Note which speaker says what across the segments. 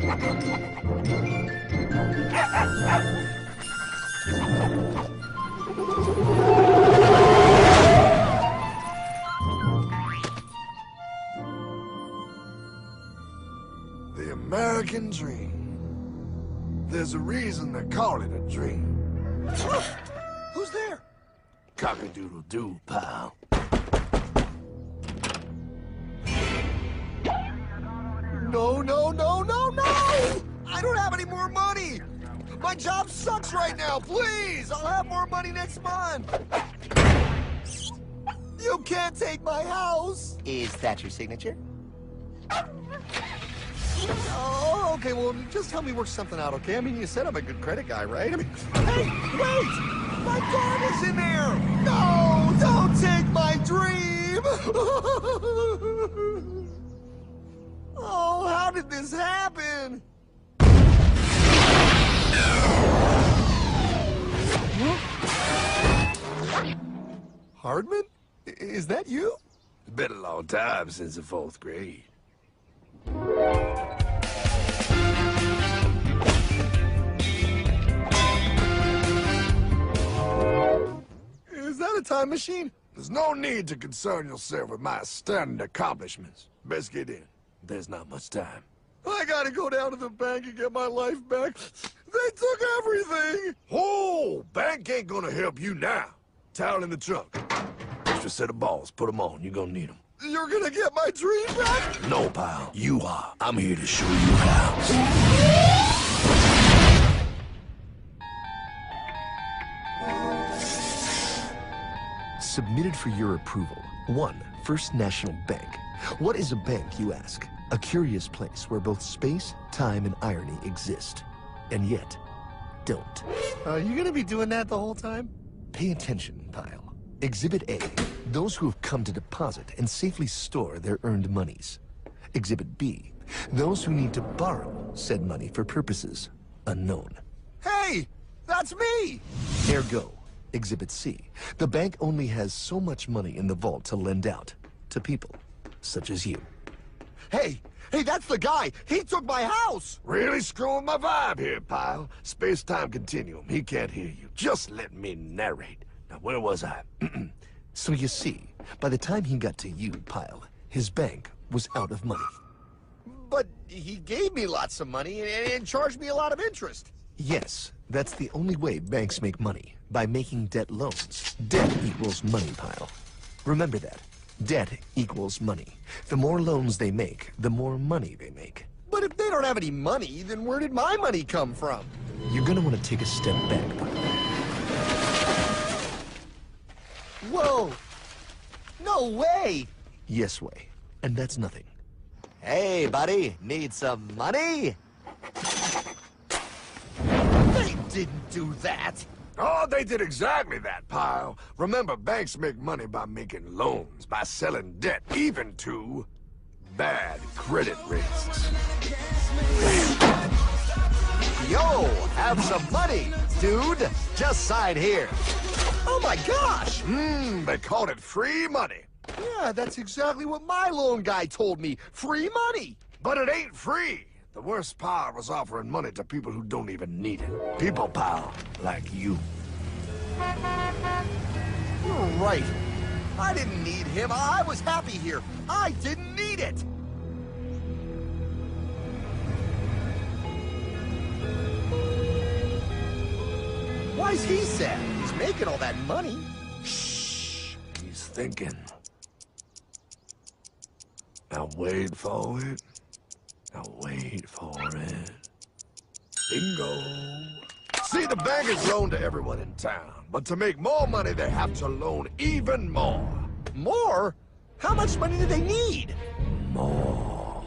Speaker 1: The American dream. There's a reason they call it a dream.
Speaker 2: Who's there?
Speaker 1: Cock-a-doodle-doo, pal.
Speaker 2: No, no, no, no, no! I don't have any more money! My job sucks right now, please! I'll have more money next month! You can't take my house!
Speaker 3: Is that your signature?
Speaker 2: Oh, okay, well, just help me work something out, okay? I mean, you said I'm a good credit guy, right? I mean, hey, wait! My dog is in there! No, don't take my dream! Oh, how did this happen? Hardman? Is that you?
Speaker 1: It's been a long time since the 4th grade.
Speaker 2: Is that a time machine?
Speaker 1: There's no need to concern yourself with my stunning accomplishments. Best get in. There's not much time.
Speaker 2: I gotta go down to the bank and get my life back. They took everything!
Speaker 1: Oh, bank ain't gonna help you now. Towel in the trunk. Extra set of balls. Put them on. You're gonna need them.
Speaker 2: You're gonna get my dream back?
Speaker 1: No, pal. You are. I'm here to show you how.
Speaker 4: Submitted for your approval. 1. First National Bank. What is a bank, you ask? A curious place where both space, time, and irony exist. And yet, don't.
Speaker 2: Are you gonna be doing that the whole time?
Speaker 4: Pay attention, pile. Exhibit A. Those who have come to deposit and safely store their earned monies. Exhibit B. Those who need to borrow said money for purposes unknown.
Speaker 2: Hey! That's me!
Speaker 4: Ergo, Exhibit C. The bank only has so much money in the vault to lend out to people such as you.
Speaker 2: Hey! Hey, that's the guy! He took my house!
Speaker 1: Really screwing my vibe here, pal. Space-time continuum. He can't hear you. Just let me narrate. Now, where was I?
Speaker 4: So you see, by the time he got to you, Pile, his bank was out of money.
Speaker 2: But he gave me lots of money and charged me a lot of interest.
Speaker 4: Yes, that's the only way banks make money, by making debt loans. Debt equals money, Pile. Remember that. Debt equals money. The more loans they make, the more money they make.
Speaker 2: But if they don't have any money, then where did my money come from?
Speaker 4: You're gonna want to take a step back, Pile.
Speaker 2: Whoa! No way!
Speaker 4: Yes way. And that's nothing.
Speaker 3: Hey, buddy, need some money?
Speaker 2: They didn't do that!
Speaker 1: Oh, they did exactly that, pal. Remember, banks make money by making loans, by selling debt, even to bad credit risks.
Speaker 3: Yo, have some money, dude. Just sign here.
Speaker 2: Oh my gosh!
Speaker 1: They called it free money.
Speaker 2: Yeah, that's exactly what my loan guy told me. Free money!
Speaker 1: But it ain't free. The worst part was offering money to people who don't even need it. People, pal, like you.
Speaker 2: You're right. I didn't need him. I was happy here. I didn't need it. Why's he sad? He's making all that money.
Speaker 1: Shh. He's thinking. Now wait for it. Now wait for it. Bingo. See, the bankers loan to everyone in town, but to make more money, they have to loan even more.
Speaker 2: More? How much money do they need?
Speaker 1: More.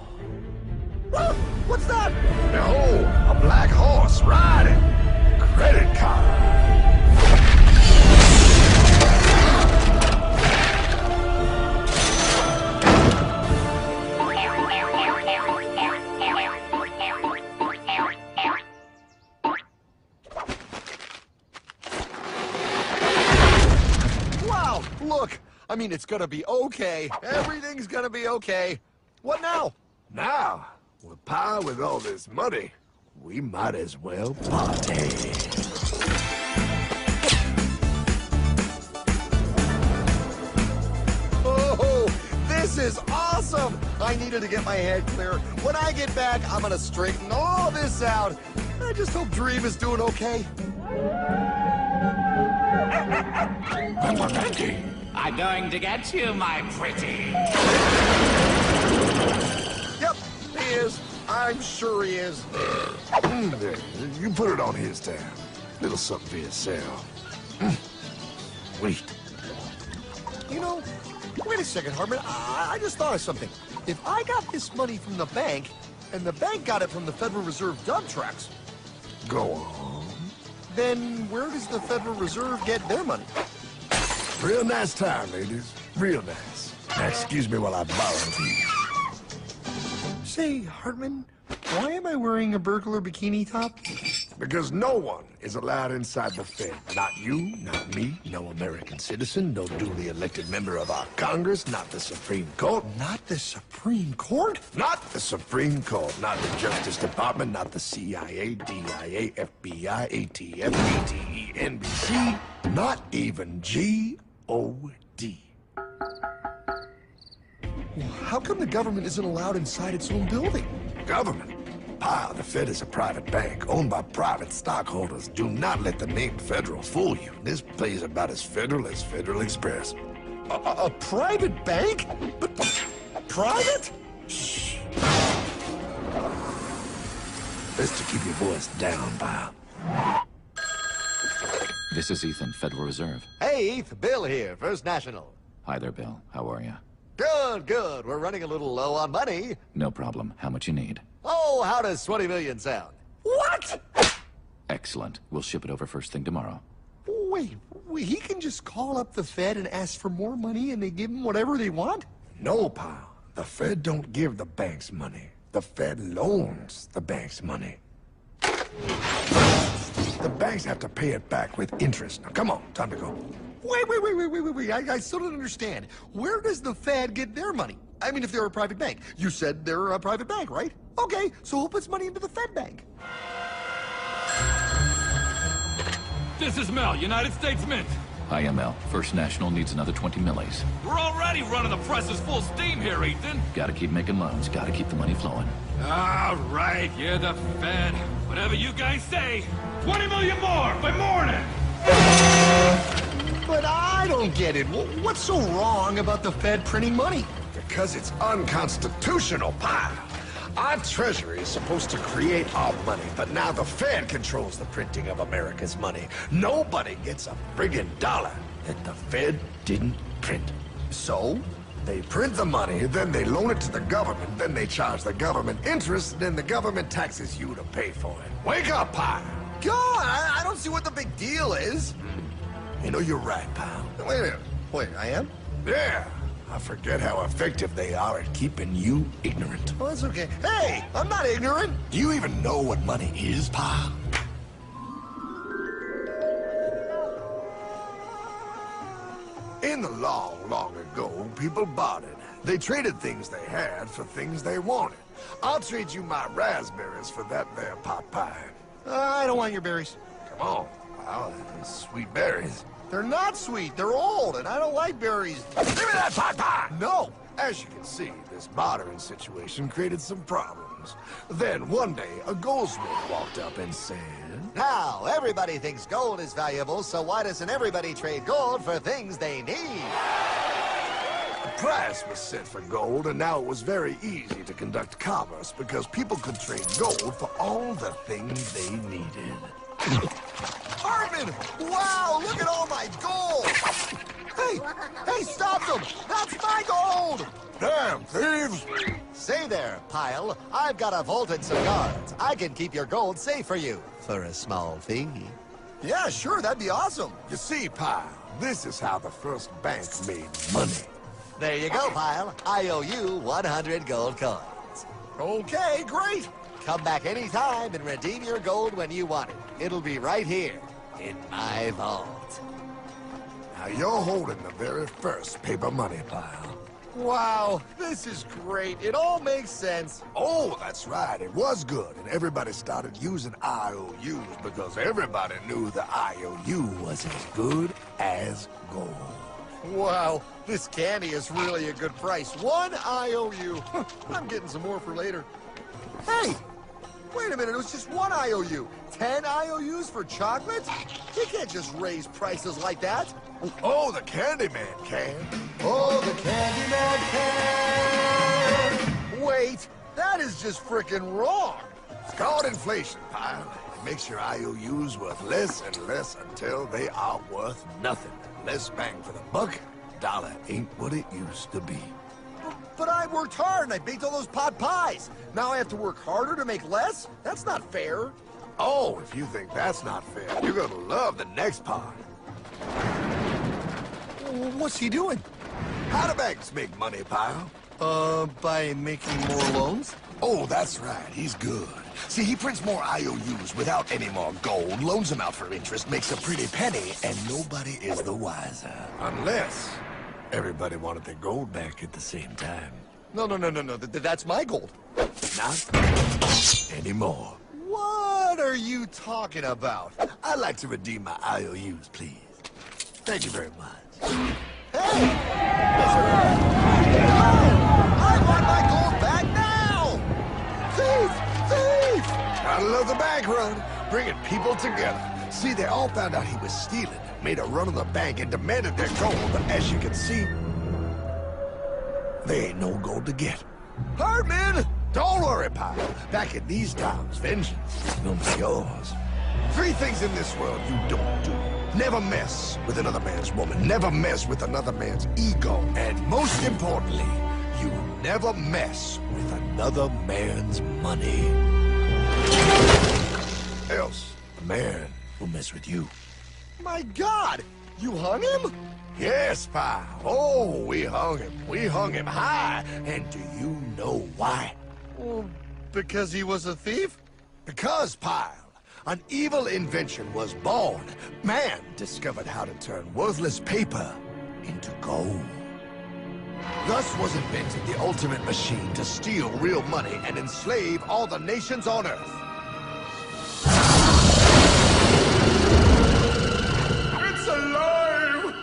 Speaker 2: Ah, what's that?
Speaker 1: Behold, a black horse riding. Credit card.
Speaker 2: Wow, look. I mean, it's gonna be okay. Everything's gonna be okay. What now?
Speaker 1: Now, Well, Pa, with all this money, we might as well party.
Speaker 2: Oh, this is awesome! I needed to get my head clear. When I get back, I'm gonna straighten all this out. I just hope Dream is doing okay.
Speaker 5: I'm going to get you, my pretty.
Speaker 2: Yep, he is. I'm sure he is.
Speaker 1: There, you put it on his tab. Little something for yourself. Wait.
Speaker 2: You know, wait a second, Hartman. I just thought of something. If I got this money from the bank, and the bank got it from the Federal Reserve dump trucks,
Speaker 1: Go on.
Speaker 2: then where does the Federal Reserve get their money?
Speaker 1: Real nice time, ladies. Real nice. Now, excuse me while I borrow these.
Speaker 2: Say, Hartman, why am I wearing a burglar bikini top?
Speaker 1: Because no one is allowed inside the Fed. Not you, not me, no American citizen, no duly elected member of our Congress, not the Supreme Court.
Speaker 2: Not the Supreme Court?
Speaker 1: Not the Supreme Court, not the Justice Department, not the CIA, DIA, FBI, ATF, ATE, NBC, not even G.O.D.
Speaker 2: How come the government isn't allowed inside its own building?
Speaker 1: Government? Pa, the Fed is a private bank owned by private stockholders. Do not let the name Federal fool you. This place is about as federal as Federal Express.
Speaker 2: A private bank? But private?
Speaker 1: Shh. Best to keep your voice down, pal.
Speaker 6: This is Ethan, Federal Reserve.
Speaker 3: Hey, Eth, Bill here, First National.
Speaker 6: Hi there, Bill. How are you?
Speaker 3: Good, good. We're running a little low on money.
Speaker 6: No problem. How much you need?
Speaker 3: Oh, how does 20 million sound?
Speaker 2: What?
Speaker 6: Excellent. We'll ship it over first thing tomorrow.
Speaker 2: Wait, he can just call up the Fed and ask for more money and they give him whatever they want?
Speaker 1: No, pal. The Fed don't give the banks money. The Fed loans the banks money. The banks have to pay it back with interest. Now, come on, time to go.
Speaker 2: Wait. I still don't understand. Where does the Fed get their money? I mean, if they're a private bank. You said they're a private bank, right? Okay, so who puts money into the Fed bank?
Speaker 7: This is Mel, United States Mint.
Speaker 6: Hi, ML. First National needs another 20 millies.
Speaker 7: We're already running the presses full steam here, Ethan.
Speaker 6: Gotta keep making loans. Gotta keep the money flowing.
Speaker 7: All right, you're the Fed. Whatever you guys say. 20 million more by morning.
Speaker 2: But I don't get it. What's so wrong about the Fed printing money?
Speaker 1: Because it's unconstitutional, pal. Our Treasury is supposed to create our money, but now the Fed controls the printing of America's money. Nobody gets a friggin' dollar that the Fed didn't print.
Speaker 2: So?
Speaker 1: They print the money, then they loan it to the government, then they charge the government interest, then the government taxes you to pay for it. Wake up, pal!
Speaker 2: God, I don't see what the big deal is.
Speaker 1: You know, you're right, pal.
Speaker 2: Wait a minute. Wait, I am?
Speaker 1: Yeah, I forget how effective they are at keeping you ignorant.
Speaker 2: Well, that's okay. Hey, I'm not ignorant.
Speaker 1: Do you even know what money is, pal? In the long ago, people bartered. They traded things they had for things they wanted. I'll trade you my raspberries for that there pot pie.
Speaker 2: I don't want your berries.
Speaker 1: Come on, pal, they're sweet berries.
Speaker 2: They're not sweet. They're old, and I don't like berries.
Speaker 1: Give me that pot pie!
Speaker 2: No.
Speaker 1: As you can see, this bartering situation created some problems. Then one day, a goldsmith walked up and said,
Speaker 3: Now, everybody thinks gold is valuable, so why doesn't everybody trade gold for things they need?
Speaker 1: a price was set for gold, and now it was very easy to conduct commerce because people could trade gold for all the things they needed.
Speaker 2: Hartman! Wow, look at all my gold! Hey, stop them! That's my gold!
Speaker 1: Damn thieves!
Speaker 3: Say there, Pile. I've got a vault and some guards. I can keep your gold safe for you for a small fee.
Speaker 2: Yeah, sure, that'd be awesome.
Speaker 1: You see, Pile, this is how the first bank made money.
Speaker 3: There you go, Pile. I owe you 100 gold coins.
Speaker 2: Okay, great.
Speaker 3: Come back anytime and redeem your gold when you want it. It'll be right here in my vault.
Speaker 1: Now you're holding the very first paper money, Pile.
Speaker 2: Wow, this is great. It all makes sense.
Speaker 1: Oh, that's right. It was good. And everybody started using IOUs because everybody knew the IOU was as good as gold.
Speaker 2: Wow, this candy is really a good price. 1 IOU. I'm getting some more for later. Hey, wait a minute. It was just 1 IOU. 10 IOUs for chocolate? You can't just raise prices like that.
Speaker 1: Oh, the Candyman can.
Speaker 2: Oh, the Candyman can! Wait, that is just frickin' wrong.
Speaker 1: It's called inflation, pal. It makes your IOUs worth less and less until they are worth nothing. Less bang for the buck. Dollar ain't what it used to be.
Speaker 2: But I worked hard and I baked all those pot pies. Now I have to work harder to make less? That's not fair.
Speaker 1: Oh, if you think that's not fair, you're gonna love the next part.
Speaker 2: What's he doing?
Speaker 1: How do banks make money, pal?
Speaker 2: By making more loans?
Speaker 1: Oh, that's right. He's good. See, he prints more IOUs without any more gold, loans them out for interest, makes a pretty penny, and nobody is the wiser. Unless everybody wanted their gold back at the same time.
Speaker 2: No. That's my gold.
Speaker 1: Not anymore.
Speaker 2: What are you talking about?
Speaker 1: I'd like to redeem my IOUs, please. Thank you very much.
Speaker 2: Hey! No! I want my gold back now! Thief! Thief!
Speaker 1: I love the bank run, bringing people together. See, they all found out he was stealing, made a run on the bank, and demanded their gold, but as you can see, there ain't no gold to get. Hardman! Don't worry, pal. Back in these times, vengeance is gonna be yours. 3 things in this world you don't do. Never mess with another man's woman. Never mess with another man's ego. And most importantly, you never mess with another man's money. Else, the man will mess with you.
Speaker 2: My God! You hung him?
Speaker 1: Yes, pal. Oh, we hung him. We hung him high. And do you know why?
Speaker 2: Well, because he was a thief?
Speaker 1: Because, pal, an evil invention was born. Man discovered how to turn worthless paper into gold. Thus was invented the ultimate machine to steal real money and enslave all the nations on Earth. It's alive!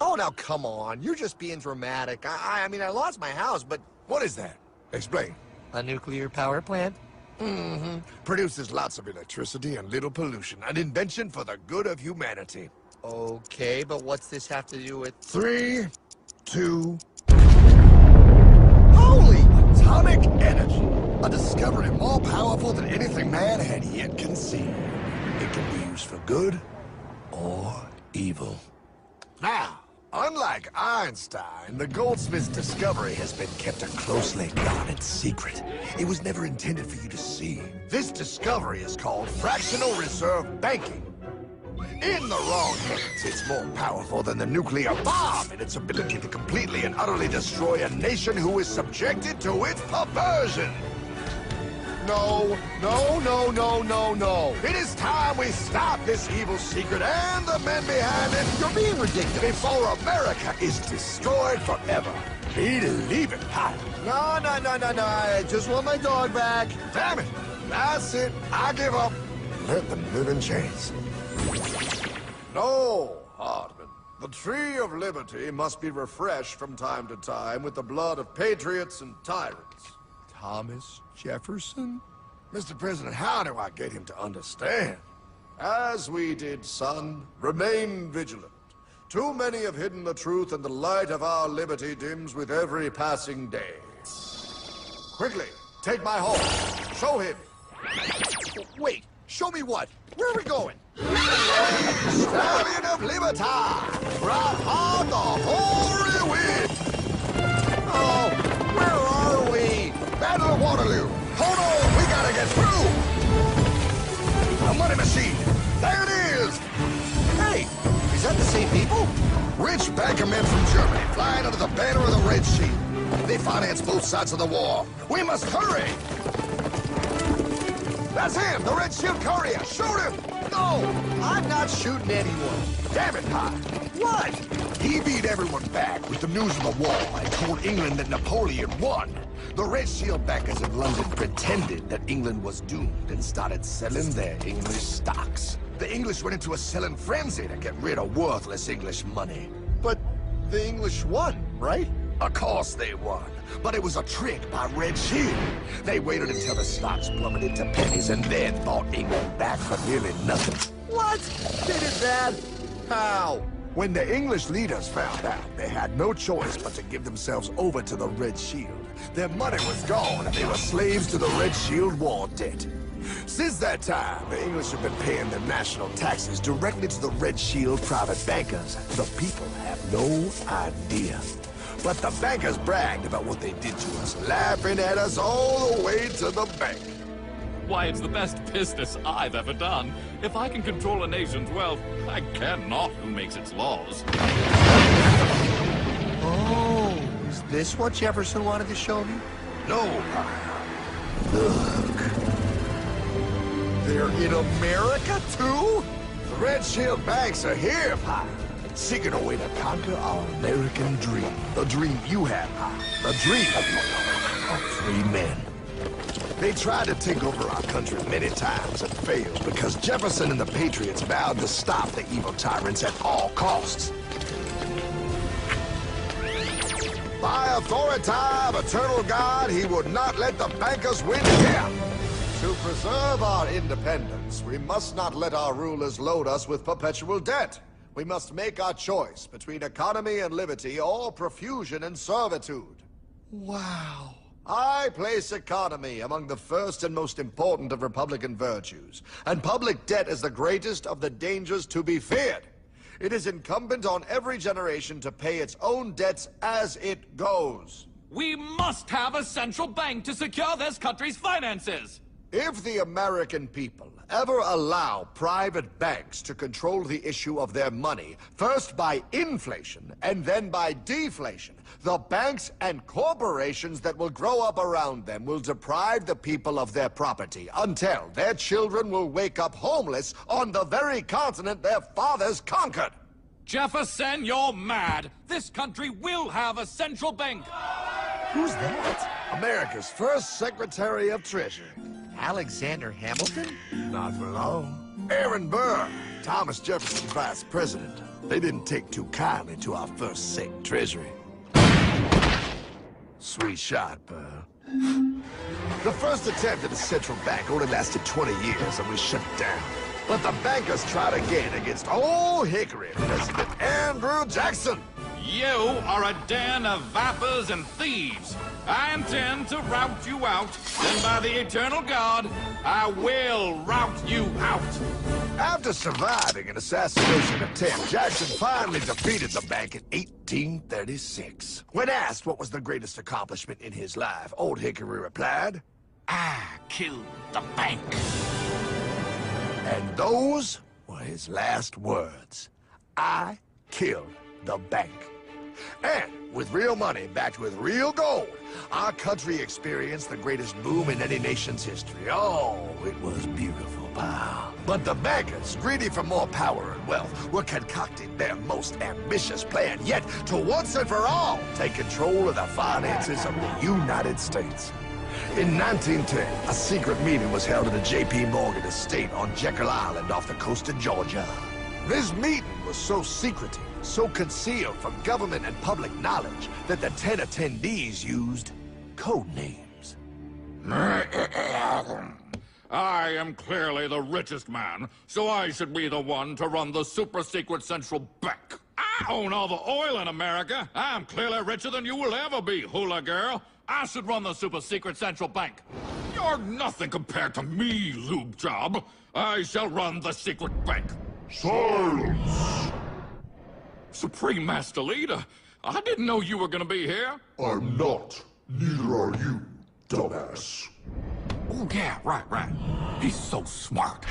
Speaker 2: Oh, now come on. You're just being dramatic. I mean, I lost my house, but...
Speaker 1: What is that? Explain.
Speaker 2: A nuclear power plant?
Speaker 1: Mm-hmm. Produces lots of electricity and little pollution. An invention for the good of humanity.
Speaker 2: Okay, but what's this have to do with...
Speaker 1: 3, 2...
Speaker 2: Holy!
Speaker 1: Atomic energy. A discovery more powerful than anything man had yet conceived. It can be used for good or evil. Now, unlike Einstein, the goldsmith's discovery has been kept a closely guarded secret. It was never intended for you to see. This discovery is called fractional reserve banking. In the wrong hands, it's more powerful than the nuclear bomb in its ability to completely and utterly destroy a nation who is subjected to its perversion.
Speaker 2: No.
Speaker 1: It is time we stop this evil secret and the men behind it.
Speaker 2: You're being ridiculous.
Speaker 1: Before America is destroyed forever. Believe it, pal.
Speaker 2: No. I just want my dog back.
Speaker 1: Damn it. That's it. I give up. Let them live in chains. No, Hardman. The tree of liberty must be refreshed from time to time with the blood of patriots and tyrants.
Speaker 2: Thomas Jefferson?
Speaker 1: Mr. President, how do I get him to understand? As we did, son, remain vigilant. Too many have hidden the truth, and the light of our liberty dims with every passing day. Quickly, take my horse. Show him.
Speaker 2: Wait, show me what? Where are we going?
Speaker 1: Stallion of Liberty! Brought on the hoary wind!
Speaker 2: Oh, where are we?
Speaker 1: Battle of Waterloo! Hold on, we gotta get through! A money machine! There it is!
Speaker 2: Hey, is that the same people?
Speaker 1: Rich banker men from Germany flying under the banner of the Red Sheet. They finance both sides of the war. We must hurry! That's him, the Red Shield courier. Shoot him!
Speaker 2: No! I'm not shooting anyone.
Speaker 1: Damn it, Pie.
Speaker 2: What?
Speaker 1: He beat everyone back with the news of the war and told England that Napoleon won. The Red Shield backers in London pretended that England was doomed and started selling their English stocks. The English went into a selling frenzy to get rid of worthless English money.
Speaker 2: But the English won, right?
Speaker 1: Of course they won, but it was a trick by Red Shield. They waited until the stocks plummeted to pennies and then bought England back for nearly nothing.
Speaker 2: What? They did that? How?
Speaker 1: When the English leaders found out, they had no choice but to give themselves over to the Red Shield. Their money was gone, and they were slaves to the Red Shield war debt. Since that time, the English have been paying their national taxes directly to the Red Shield private bankers. The people have no idea. But the bankers bragged about what they did to us, laughing at us all the way to the bank.
Speaker 6: Why, it's the best business I've ever done. If I can control a nation's wealth, I care not who makes its laws.
Speaker 2: Oh, is this what Jefferson wanted to show me?
Speaker 1: No, look.
Speaker 2: They're in America, too?
Speaker 1: The Red Shield banks are here, Pie. Seeking a way to conquer our American dream. The dream you have, Pie. The dream of free men. They tried to take over our country many times and failed because Jefferson and the Patriots vowed to stop the evil tyrants at all costs. By authority of eternal God, he would not let the bankers win again.
Speaker 2: To preserve our independence, we must not let our rulers load us with perpetual debt. We must make our choice between economy and liberty or profusion and servitude. Wow. I place economy among the first and most important of Republican virtues, and public debt is the greatest of the dangers to be feared. It is incumbent on every generation to pay its own debts as it goes.
Speaker 6: We must have a central bank to secure this country's finances!
Speaker 2: If the American people ever allow private banks to control the issue of their money, first by inflation and then by deflation, the banks and corporations that will grow up around them will deprive the people of their property until their children will wake up homeless on the very continent their fathers conquered.
Speaker 6: Jefferson, you're mad! This country will have a central bank!
Speaker 2: Who's that?
Speaker 1: America's first Secretary of Treasury.
Speaker 2: Alexander Hamilton?
Speaker 1: Not for long. Aaron Burr, Thomas Jefferson's vice president. They didn't take too kindly to our first Sec Treasury. Sweet shot, Burr. The first attempt at a central bank only lasted 20 years and we shut it down. But the bankers tried again against Old Hickory President Andrew Jackson.
Speaker 6: You are a den of vipers and thieves. I intend to rout you out, and by the eternal God, I will rout you out.
Speaker 1: After surviving an assassination attempt, Jackson finally defeated the bank in 1836. When asked what was the greatest accomplishment in his life, Old Hickory replied,
Speaker 5: I killed the bank.
Speaker 1: and those were his last words. I killed the bank. And with real money backed with real gold, our country experienced the greatest boom in any nation's history. Oh, it was beautiful, pal. But the bankers, greedy for more power and wealth, were concocting their most ambitious plan yet to once and for all take control of the finances of the United States. In 1910, a secret meeting was held at a J.P. Morgan estate on Jekyll Island off the coast of Georgia. This meeting was so secretive, so concealed from government and public knowledge that the 10 attendees used code names.
Speaker 7: I am clearly the richest man, so I should be the one to run the super-secret central bank. I own all the oil in America. I'm clearly richer than you will ever be, hula girl. I should run the super-secret central bank. You're nothing compared to me, lube job. I shall run the secret bank.
Speaker 8: Silence!
Speaker 7: Supreme Master Leader, I didn't know you were gonna be here.
Speaker 8: I'm not. Neither are you, dumbass.
Speaker 7: Oh, yeah, right. He's so smart.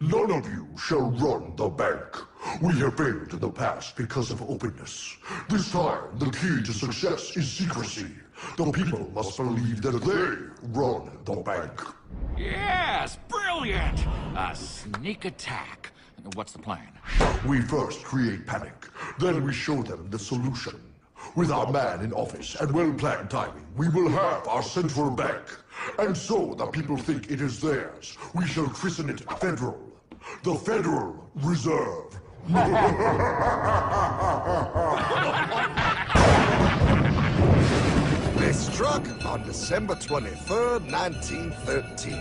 Speaker 8: None of you shall run the bank. We have failed in the past because of openness. This time, the key to success is secrecy. The people must believe that they run the bank.
Speaker 6: Yes, brilliant! A sneak attack. What's the plan?
Speaker 8: We first create panic, then we show them the solution. With our man in office and well-planned timing, we will have our central bank. And so the people think it is theirs. We shall christen it Federal. The Federal Reserve.
Speaker 1: They struck on December 23rd, 1913.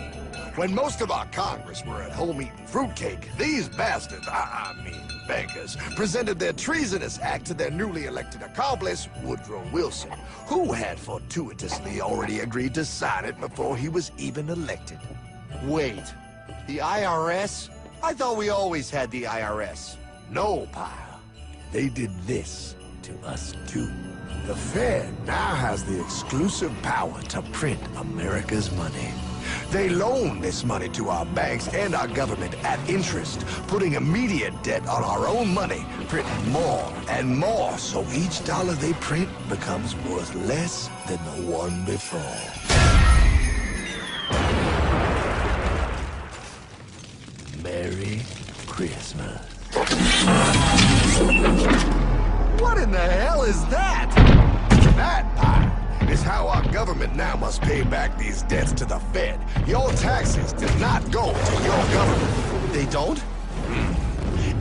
Speaker 1: When most of our Congress were at home eating fruitcake, these bastards, I mean bankers, presented their treasonous act to their newly elected accomplice, Woodrow Wilson, who had fortuitously already agreed to sign it before he was even elected.
Speaker 2: Wait, the IRS? I thought we always had the IRS.
Speaker 1: No, pal. They did this to us too. The Fed now has the exclusive power to print America's money. They loan this money to our banks and our government at interest, putting immediate debt on our own money, printing more and more, so each dollar they print becomes worth less than the one before. Merry Christmas.
Speaker 2: What in the hell is that?
Speaker 1: That, pal, is how our government now must pay back these debts to the Fed. Your taxes did not go to your government.
Speaker 2: They don't?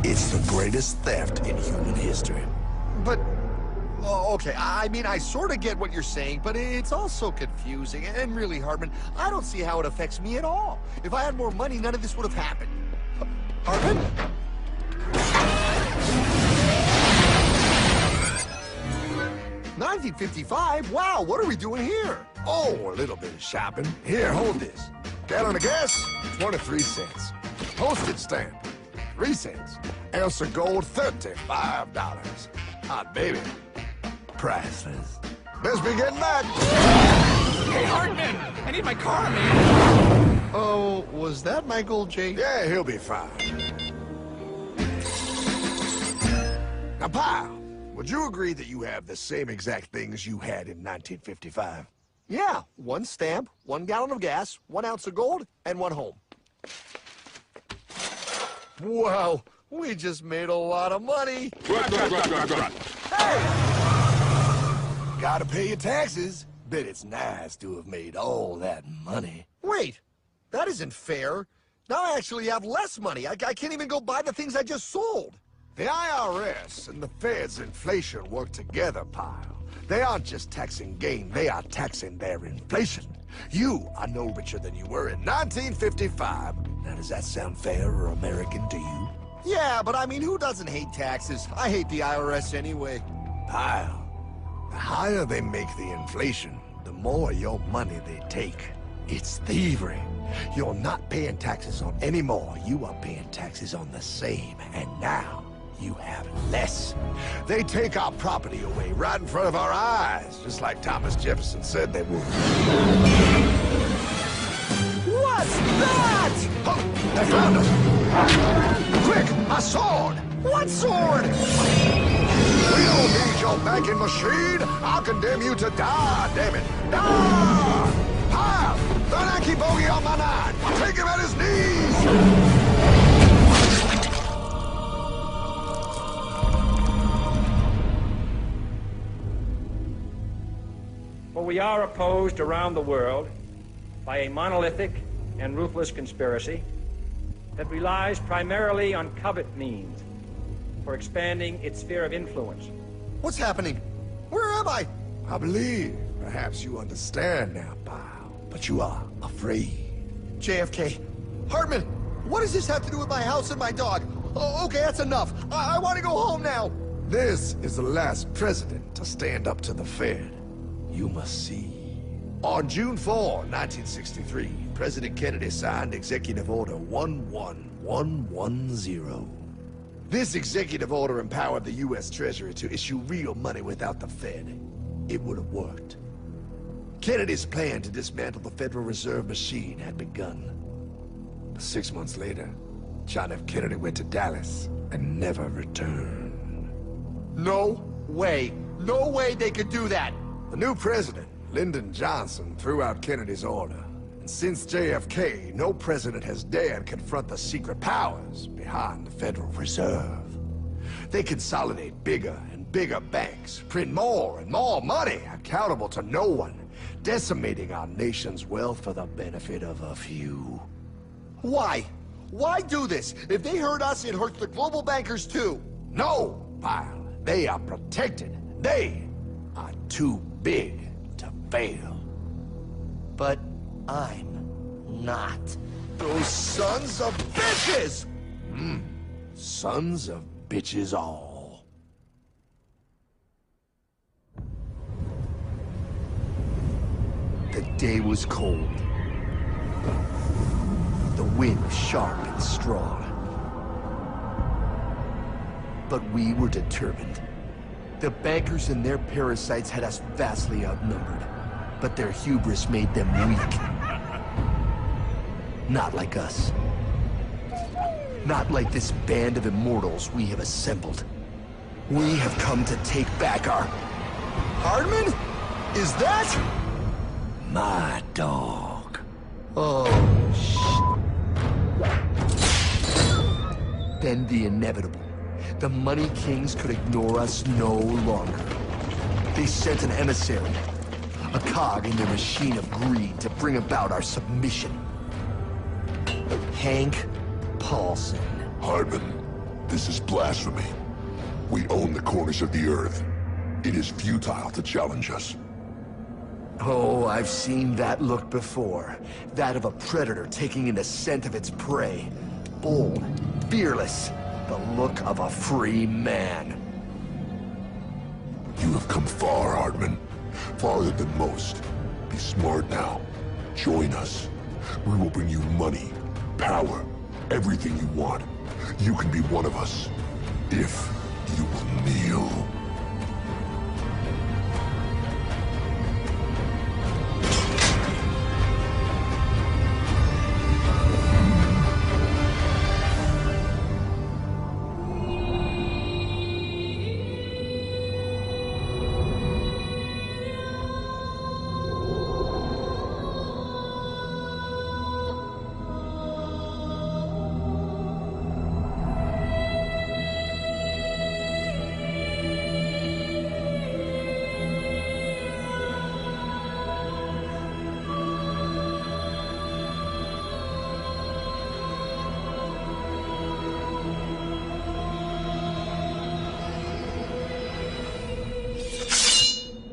Speaker 1: It's the greatest theft in human history.
Speaker 2: But, oh, okay, I mean, I sort of get what you're saying, but it's also confusing. And really, Hartman, I don't see how it affects me at all. If I had more money, none of this would have happened. Hartman? 1955? Wow, what are we doing here?
Speaker 1: Oh, a little bit of shopping. Here, hold this. Gallon of gas, 23 cents. Postage stamp, 3 cents. Ounce of gold, $35. Hot baby. Priceless. Best be getting back.
Speaker 5: Hey, Hartman! I need my car, man!
Speaker 2: Oh, was that Michael J?
Speaker 1: Yeah, he'll be fine. Now, pal, would you agree that you have the same exact things you had in 1955?
Speaker 2: Yeah, 1 stamp, 1 gallon of gas, 1 ounce of gold, and 1 home. Wow, we just made a lot of money. Hey!
Speaker 1: Gotta pay your taxes. Bet it's nice to have made all that money.
Speaker 2: Wait, that isn't fair. Now I actually have less money. I can't even go buy the things I just sold.
Speaker 1: The IRS and the Fed's inflation work together, pal. They aren't just taxing gain, they are taxing their inflation. You are no richer than you were in 1955. Now, does that sound fair or American to you?
Speaker 2: Yeah, but I mean, who doesn't hate taxes? I hate the IRS anyway.
Speaker 1: Pal, the higher they make the inflation, the more your money they take. It's thievery. You're not paying taxes on any more. You are paying taxes on the same. And now, you have less. They take our property away right in front of our eyes, just like Thomas Jefferson said they would.
Speaker 2: What's that?
Speaker 1: Oh, they found us! Quick, a sword!
Speaker 2: What sword?
Speaker 1: We don't need your banking machine! I'll condemn you to die, damn it! Die! Pile! The lanky bogey on my 9! Take him at his knees!
Speaker 9: For we are opposed around the world by a monolithic and ruthless conspiracy that relies primarily on covert means for expanding its sphere of influence.
Speaker 2: What's happening? Where am I?
Speaker 1: I believe perhaps you understand now, pal, but you are afraid.
Speaker 2: JFK. Hartman, what does this have to do with my house and my dog? Oh, okay, that's enough. I want to go home now.
Speaker 1: This is the last president to stand up to the Fed. You must see. On June 4, 1963, President Kennedy signed Executive Order 11110. This executive order empowered the U.S. Treasury to issue real money without the Fed. It would have worked. Kennedy's plan to dismantle the Federal Reserve machine had begun. But 6 months later, John F. Kennedy went to Dallas and never returned.
Speaker 2: No way. No way they could do that.
Speaker 1: The new president, Lyndon Johnson, threw out Kennedy's order, And since JFK, no president has dared confront the secret powers behind the Federal Reserve. They consolidate bigger and bigger banks, print more and more money, accountable to no one, decimating our nation's wealth for the benefit of a few.
Speaker 2: Why? Why do this? If they hurt us, it hurts the global bankers too.
Speaker 1: No, pal. They are protected. They are too big to fail.
Speaker 2: But I'm not. Those sons of bitches!
Speaker 1: Sons of bitches all.
Speaker 4: The day was cold. The wind sharp and strong. But we were determined. The bankers and their parasites had us vastly outnumbered, but their hubris made them weak. Not like us. Not like this band of immortals we have assembled. We have come to take back our...
Speaker 2: Hardman? Is that?
Speaker 4: my dog.
Speaker 2: Oh,
Speaker 4: Then the inevitable. The Money Kings could ignore us no longer. They sent an emissary, a cog in their machine of greed to bring about our submission. Hank Paulson.
Speaker 8: Hardman, this is blasphemy. We own the corners of the earth. It is futile to challenge us.
Speaker 4: Oh, I've seen that look before. That of a predator taking in the scent of its prey. Bold, fearless, the look of a free man.
Speaker 8: You have come far, Hardman. Farther than most. Be smart now. Join us. We will bring you money, power, everything you want. You can be one of us, if you will kneel.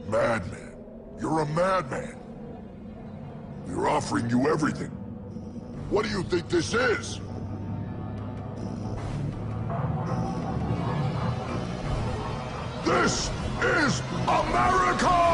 Speaker 8: Madman. You're a madman. We're offering you everything. What do you think this is? This is America!